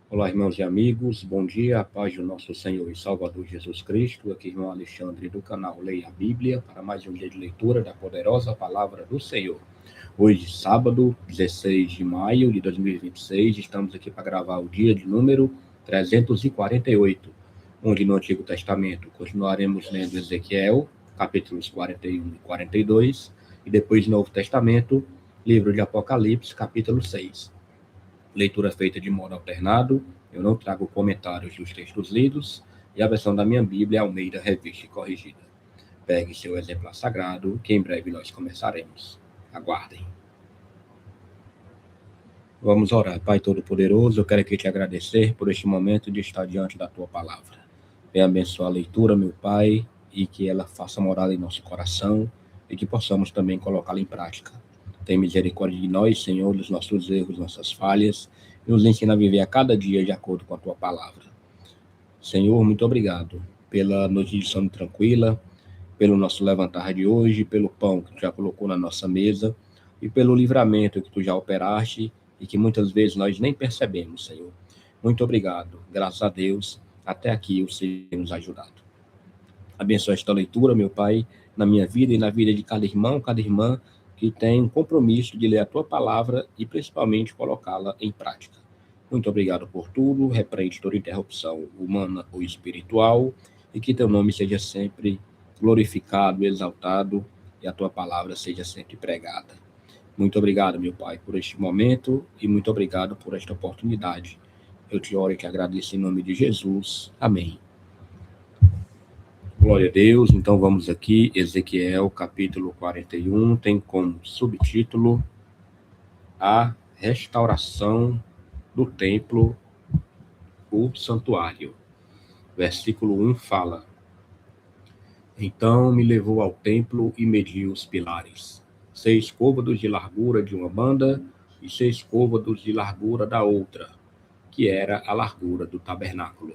Olá, irmãos e amigos, bom dia, a paz do nosso Senhor e Salvador Jesus Cristo. Aqui, irmão Alexandre, do canal Leia a Bíblia, para mais um dia de leitura da poderosa palavra do Senhor. Hoje, sábado, 16 de maio de 2026, estamos aqui para gravar o dia de número 348, onde no Antigo Testamento continuaremos lendo Ezequiel, capítulos 41 e 42, e depois no Novo Testamento, livro de Apocalipse, capítulo 6. Leitura feita de modo alternado, eu não trago comentários dos textos lidos, e a versão da minha Bíblia é Almeida Revista e Corrigida. Pegue seu exemplar sagrado, que em breve nós começaremos. Aguardem. Vamos orar. Pai Todo-Poderoso, eu quero aqui te agradecer por este momento de estar diante da tua palavra. Venha abençoar a leitura, meu Pai, e que ela faça morada em nosso coração, e que possamos também colocá-la em prática. Tem misericórdia de nós, Senhor, dos nossos erros, nossas falhas, e nos ensina a viver a cada dia de acordo com a tua palavra. Senhor, muito obrigado pela noite de sono tranquila, pelo nosso levantar de hoje, pelo pão que tu já colocou na nossa mesa e pelo livramento que tu já operaste e que muitas vezes nós nem percebemos, Senhor. Muito obrigado. Graças a Deus, até aqui o Senhor nos ajudado. Abençoa esta leitura, meu Pai, na minha vida e na vida de cada irmão, cada irmã que tem um compromisso de ler a tua palavra e principalmente colocá-la em prática. Muito obrigado por tudo, repreende toda interrupção humana ou espiritual e que teu nome seja sempre glorificado, exaltado e a tua palavra seja sempre pregada. Muito obrigado, meu Pai, por este momento e muito obrigado por esta oportunidade. Eu te oro e te agradeço em nome de Jesus. Amém. Glória a Deus. Então vamos aqui, Ezequiel, capítulo 41, tem como subtítulo a restauração do templo, o santuário. Versículo 1 fala: Então me levou ao templo e mediu os pilares, 6 côvados de largura de uma banda e 6 côvados de largura da outra, que era a largura do tabernáculo.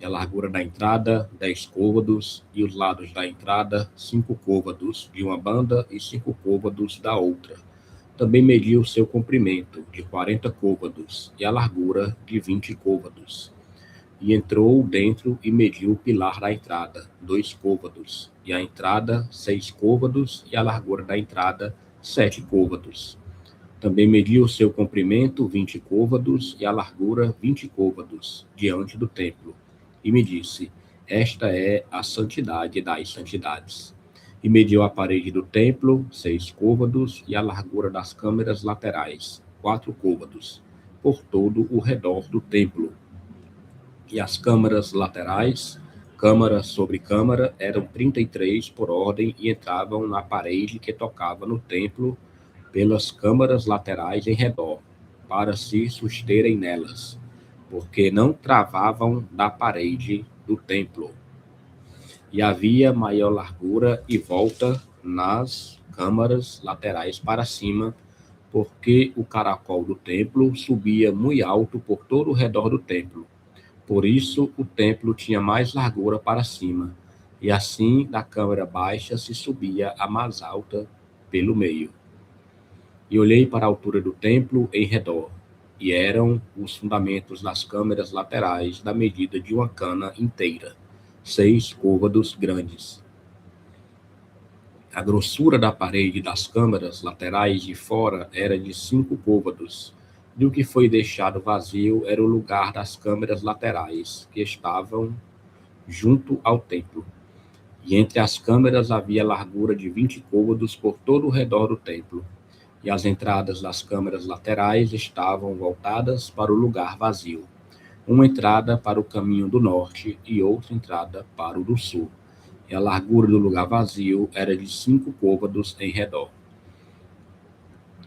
E a largura da entrada, 10 côvados, e os lados da entrada, 5 côvados de uma banda e 5 côvados da outra. Também mediu o seu comprimento, de 40 côvados, e a largura, de 20 côvados. E entrou dentro e mediu o pilar da entrada, 2 côvados, e a entrada, 6 côvados, e a largura da entrada, 7 côvados. Também mediu o seu comprimento, 20 côvados, e a largura, 20 côvados, diante do templo. E me disse: Esta é a santidade das santidades. E mediu a parede do templo, 6 côvados, e a largura das câmeras laterais, 4 côvados, por todo o redor do templo. E as câmaras laterais, câmara sobre câmara, eram 33 por ordem e entravam na parede que tocava no templo pelas câmaras laterais em redor, para se susterem nelas, porque não travavam da parede do templo. E havia maior largura e volta nas câmaras laterais para cima, porque o caracol do templo subia muito alto por todo o redor do templo. Por isso o templo tinha mais largura para cima, e assim da câmara baixa se subia a mais alta pelo meio. E olhei para a altura do templo em redor, e eram os fundamentos das câmeras laterais da medida de uma cana inteira, 6 côvados grandes. A grossura da parede das câmaras laterais de fora era de 5 côvados, e o que foi deixado vazio era o lugar das câmeras laterais, que estavam junto ao templo. E entre as câmeras havia largura de 20 côvados por todo o redor do templo. E as entradas das câmaras laterais estavam voltadas para o lugar vazio. Uma entrada para o caminho do norte e outra entrada para o do sul. E a largura do lugar vazio era de 5 côvados em redor.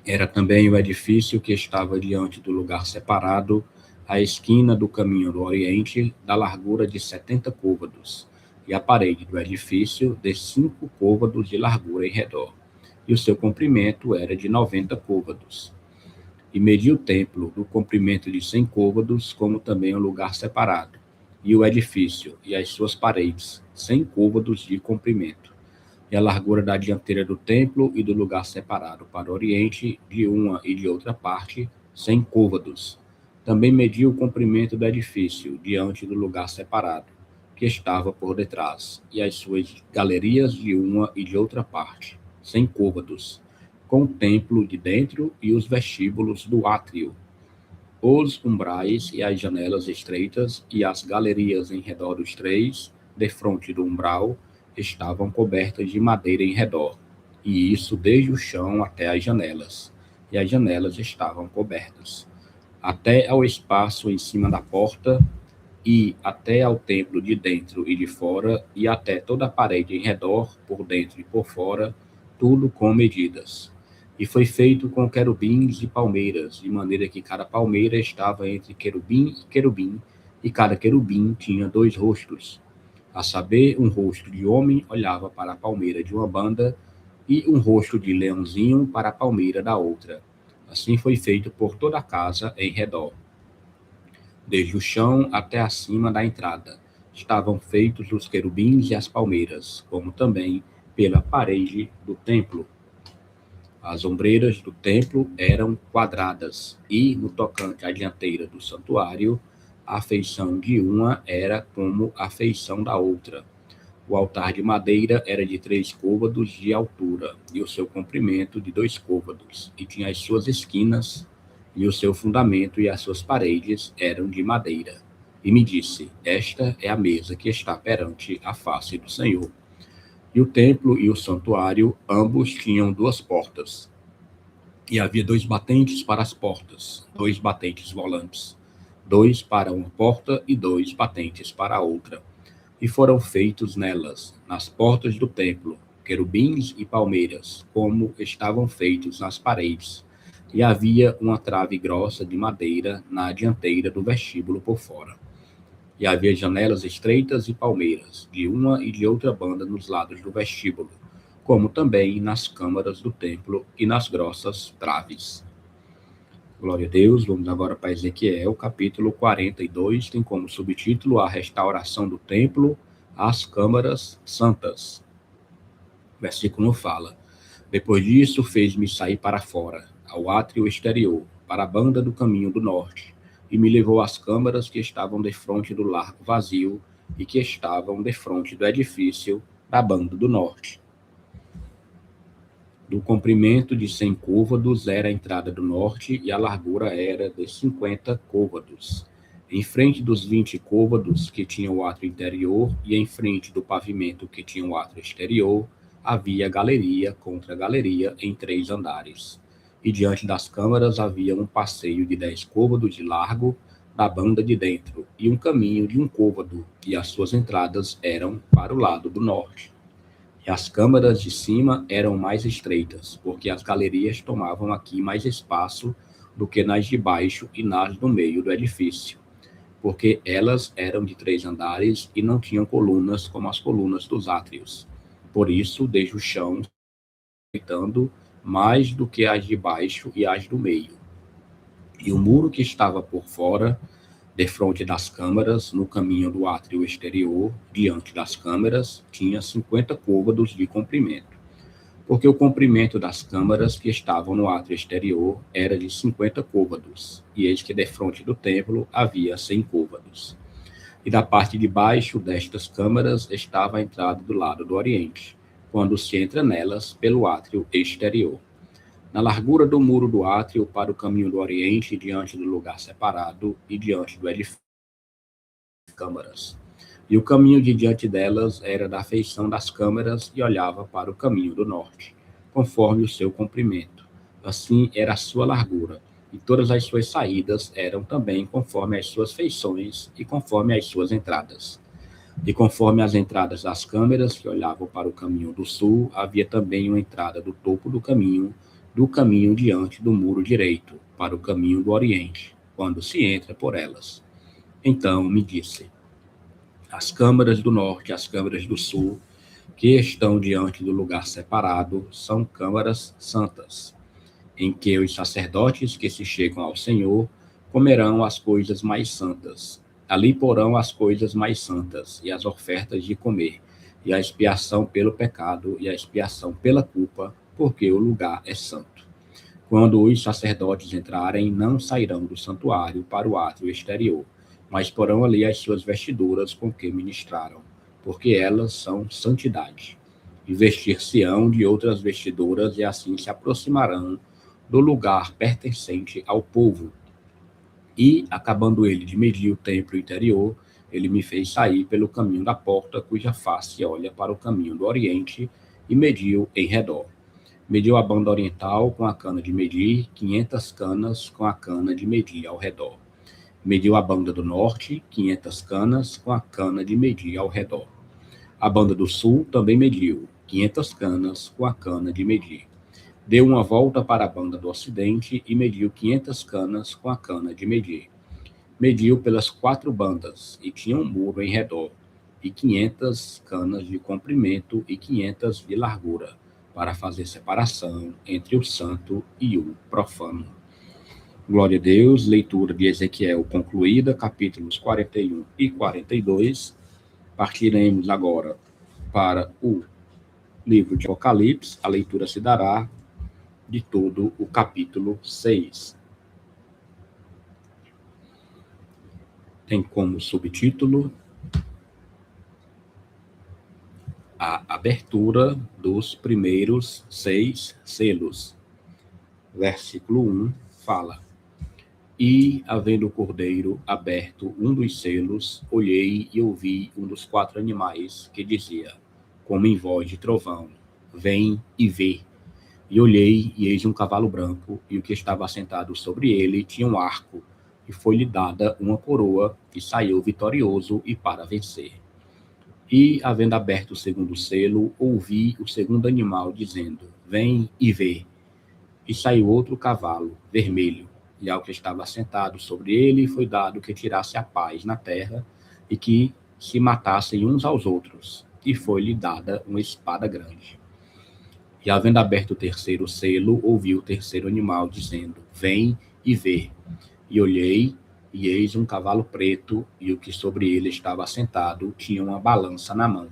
Era também o edifício que estava diante do lugar separado, à esquina do caminho do oriente, da largura de 70 côvados, e a parede do edifício de 5 côvados de largura em redor, e o seu comprimento era de 90 côvados. E mediu o templo do comprimento de 100 côvados, como também o lugar separado, e o edifício e as suas paredes, 100 côvados de comprimento. E a largura da dianteira do templo e do lugar separado para o oriente, de uma e de outra parte, 100 côvados. Também mediu o comprimento do edifício, diante do lugar separado, que estava por detrás, e as suas galerias de uma e de outra parte, 100 côvados, com o templo de dentro e os vestíbulos do átrio, os umbrais e as janelas estreitas e as galerias em redor dos três, defronte do umbral, estavam cobertas de madeira em redor, e isso desde o chão até as janelas, e as janelas estavam cobertas até ao espaço em cima da porta, e até ao templo de dentro e de fora, e até toda a parede em redor, por dentro e por fora, tudo com medidas. E foi feito com querubins e palmeiras, de maneira que cada palmeira estava entre querubim, e cada querubim tinha 2 rostos. A saber, um rosto de homem olhava para a palmeira de uma banda, e um rosto de leãozinho para a palmeira da outra. Assim foi feito por toda a casa em redor. Desde o chão até acima da entrada, estavam feitos os querubins e as palmeiras, como também pela parede do templo. As ombreiras do templo eram quadradas, e, no tocante à dianteira do santuário, a feição de uma era como a feição da outra. O altar de madeira era de 3 côvados de altura, e o seu comprimento de 2 côvados, e tinha as suas esquinas, e o seu fundamento e as suas paredes eram de madeira. E me disse: esta é a mesa que está perante a face do Senhor. E o templo e o santuário, ambos tinham 2 portas. E havia 2 batentes para as portas, 2 batentes volantes, 2 para uma porta e 2 batentes para a outra. E foram feitos nelas, nas portas do templo, querubins e palmeiras, como estavam feitos nas paredes. E havia uma trave grossa de madeira na dianteira do vestíbulo por fora. E havia janelas estreitas e palmeiras, de uma e de outra banda nos lados do vestíbulo, como também nas câmaras do templo e nas grossas traves. Glória a Deus. Vamos agora para Ezequiel, capítulo 42, tem como subtítulo a restauração do templo, as câmaras santas. O versículo fala: depois disso fez-me sair para fora, ao átrio exterior, para a banda do caminho do norte, e me levou às câmaras que estavam defronte do largo vazio e que estavam defronte do edifício da banda do norte. Do comprimento de 100 côvados era a entrada do norte, e a largura era de 50 côvados. Em frente dos 20 côvados que tinham o átrio interior, e em frente do pavimento que tinha o átrio exterior, havia galeria contra galeria em 3 andares. E diante das câmaras havia um passeio de 10 côvados de largo da banda de dentro, e um caminho de 1 côvado, e as suas entradas eram para o lado do norte. E as câmaras de cima eram mais estreitas, porque as galerias tomavam aqui mais espaço do que nas de baixo e nas do meio do edifício, porque elas eram de 3 andares e não tinham colunas como as colunas dos átrios. Por isso, desde o chão, estreitando mais do que as de baixo e as do meio. E o muro que estava por fora, defronte das câmaras, no caminho do átrio exterior, diante das câmaras, tinha 50 côvados de comprimento, porque o comprimento das câmaras que estavam no átrio exterior era de 50 côvados, e eis que defronte do templo havia 100 côvados. E da parte de baixo destas câmaras estava a entrada do lado do oriente, quando se entra nelas pelo átrio exterior. Na largura do muro do átrio para o caminho do oriente, diante do lugar separado e diante do edifício das câmaras. E o caminho de diante delas era da feição das câmaras e olhava para o caminho do norte, conforme o seu comprimento. Assim era a sua largura, e todas as suas saídas eram também conforme as suas feições e conforme as suas entradas. E conforme as entradas das câmaras que olhavam para o caminho do sul, havia também uma entrada do topo do caminho diante do muro direito, para o caminho do oriente, quando se entra por elas. Então me disse: as câmaras do norte e as câmaras do sul, que estão diante do lugar separado, são câmaras santas, em que os sacerdotes que se chegam ao Senhor comerão as coisas mais santas. Ali porão as coisas mais santas, e as ofertas de comer, e a expiação pelo pecado, e a expiação pela culpa, porque o lugar é santo. Quando os sacerdotes entrarem, não sairão do santuário para o átrio exterior, mas porão ali as suas vestiduras com que ministraram, porque elas são santidade. E vestir-se-ão de outras vestiduras, e assim se aproximarão do lugar pertencente ao povo. E, acabando ele de medir o templo interior, ele me fez sair pelo caminho da porta, cuja face olha para o caminho do oriente, e mediu em redor. Mediu a banda oriental com a cana de medir, 500 canas com a cana de medir ao redor. Mediu a banda do norte, 500 canas com a cana de medir ao redor. A banda do sul também mediu, 500 canas com a cana de medir. Deu uma volta para a banda do ocidente e mediu 500 canas com a cana de medir. Mediu pelas 4 bandas e tinha um muro em redor, e 500 canas de comprimento e 500 de largura, para fazer separação entre o santo e o profano. Glória a Deus, leitura de Ezequiel concluída, capítulos 41 e 42. Partiremos agora para o livro de Apocalipse. A leitura se dará de todo o capítulo 6. Tem como subtítulo a abertura dos primeiros 6 selos. Versículo 1 fala: E, havendo o cordeiro aberto um dos selos, olhei e ouvi um dos 4 animais que dizia, como em voz de trovão, vem e vê. E olhei, e eis um cavalo branco, e o que estava assentado sobre ele tinha um arco, e foi-lhe dada uma coroa, e saiu vitorioso e para vencer. E, havendo aberto o segundo selo, ouvi o segundo animal dizendo, vem e vê. E saiu outro cavalo, vermelho, e ao que estava sentado sobre ele foi dado que tirasse a paz na terra, e que se matassem uns aos outros, e foi-lhe dada uma espada grande. E havendo aberto o terceiro selo, ouvi o terceiro animal dizendo, vem e vê. E olhei, e eis um cavalo preto, e o que sobre ele estava assentado tinha uma balança na mão.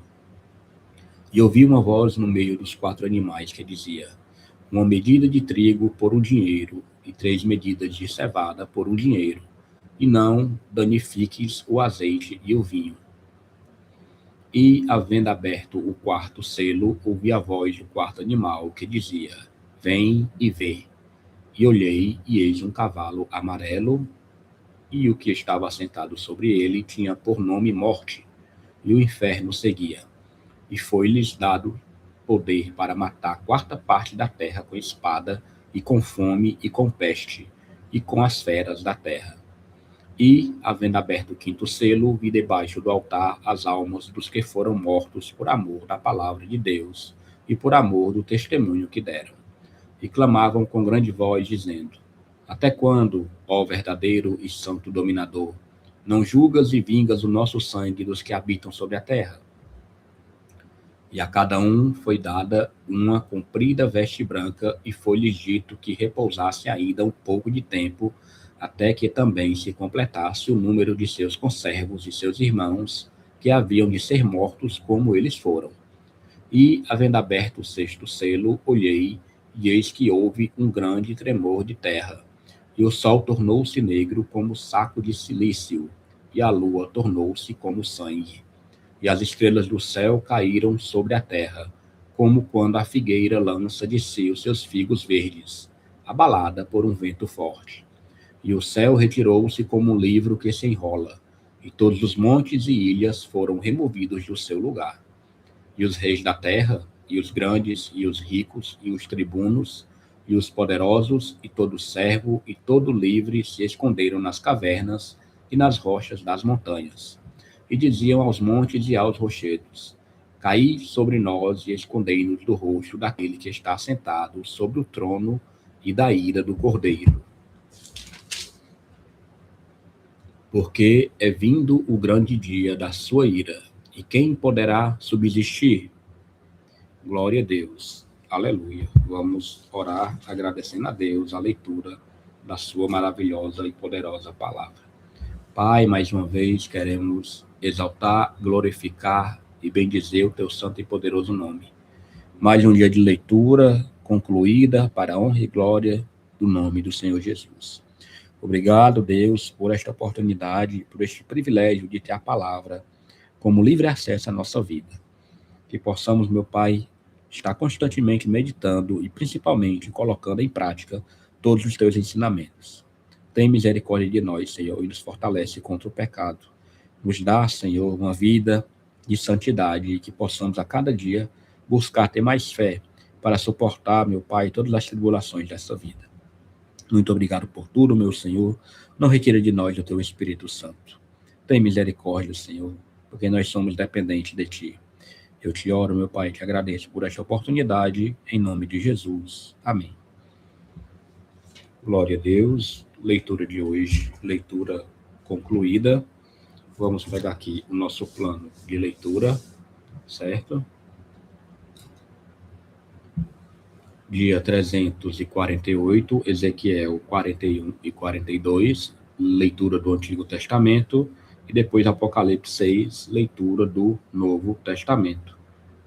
E ouvi uma voz no meio dos 4 animais que dizia, uma medida de trigo por um dinheiro, e 3 medidas de cevada por um dinheiro, e não danifiques o azeite e o vinho. E, havendo aberto o 4º selo, ouvi a voz do 4º animal que dizia, vem e vê. E olhei, e eis um cavalo amarelo, e o que estava assentado sobre ele tinha por nome Morte, e o inferno seguia. E foi-lhes dado poder para matar a 4ª parte da terra com espada, e com fome, e com peste, e com as feras da terra. E, havendo aberto o 5º selo, vi debaixo do altar as almas dos que foram mortos por amor da palavra de Deus, e por amor do testemunho que deram. E clamavam com grande voz, dizendo, até quando, ó verdadeiro e santo dominador, não julgas e vingas o nosso sangue dos que habitam sobre a terra? E a cada um foi dada uma comprida veste branca, e foi-lhes dito que repousasse ainda um pouco de tempo, até que também se completasse o número de seus conservos e seus irmãos, que haviam de ser mortos como eles foram. E, havendo aberto o 6º selo, olhei, e eis que houve um grande tremor de terra, e o sol tornou-se negro como saco de cilício, e a lua tornou-se como sangue. E as estrelas do céu caíram sobre a terra, como quando a figueira lança de si os seus figos verdes, abalada por um vento forte. E o céu retirou-se como um livro que se enrola, e todos os montes e ilhas foram removidos do seu lugar. E os reis da terra, e os grandes, e os ricos, e os tribunos, e os poderosos, e todo servo, e todo livre se esconderam nas cavernas e nas rochas das montanhas. E diziam aos montes e aos rochedos, caí sobre nós e escondei-nos do rosto daquele que está sentado sobre o trono e da ira do Cordeiro. Porque é vindo o grande dia da sua ira, e quem poderá subsistir? Glória a Deus. Aleluia. Vamos orar agradecendo a Deus a leitura da sua maravilhosa e poderosa palavra. Pai, mais uma vez queremos exaltar, glorificar e bendizer o teu santo e poderoso nome. Mais um dia de leitura concluída para a honra e glória do nome do Senhor Jesus. Obrigado, Deus, por esta oportunidade, por este privilégio de ter a palavra como livre acesso à nossa vida. Que possamos, meu Pai, estar constantemente meditando e principalmente colocando em prática todos os teus ensinamentos. Tem misericórdia de nós, Senhor, e nos fortalece contra o pecado. Nos dá, Senhor, uma vida de santidade e que possamos a cada dia buscar ter mais fé para suportar, meu Pai, todas as tribulações dessa vida. Muito obrigado por tudo, meu Senhor. Não retira de nós o teu Espírito Santo. Tem misericórdia, Senhor, porque nós somos dependentes de ti. Eu te oro, meu Pai, te agradeço por esta oportunidade, em nome de Jesus. Amém. Glória a Deus. Leitura de hoje, leitura concluída. Vamos pegar aqui o nosso plano de leitura, certo? Dia 348, Ezequiel 41 e 42, leitura do Antigo Testamento, e depois Apocalipse 6, leitura do Novo Testamento.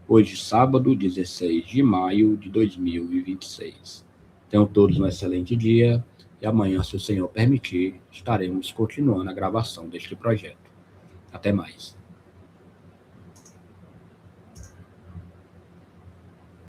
Hoje, sábado, 16 de maio de 2026. Tenham todos um excelente dia e amanhã, se o Senhor permitir, estaremos continuando a gravação deste projeto. Até mais.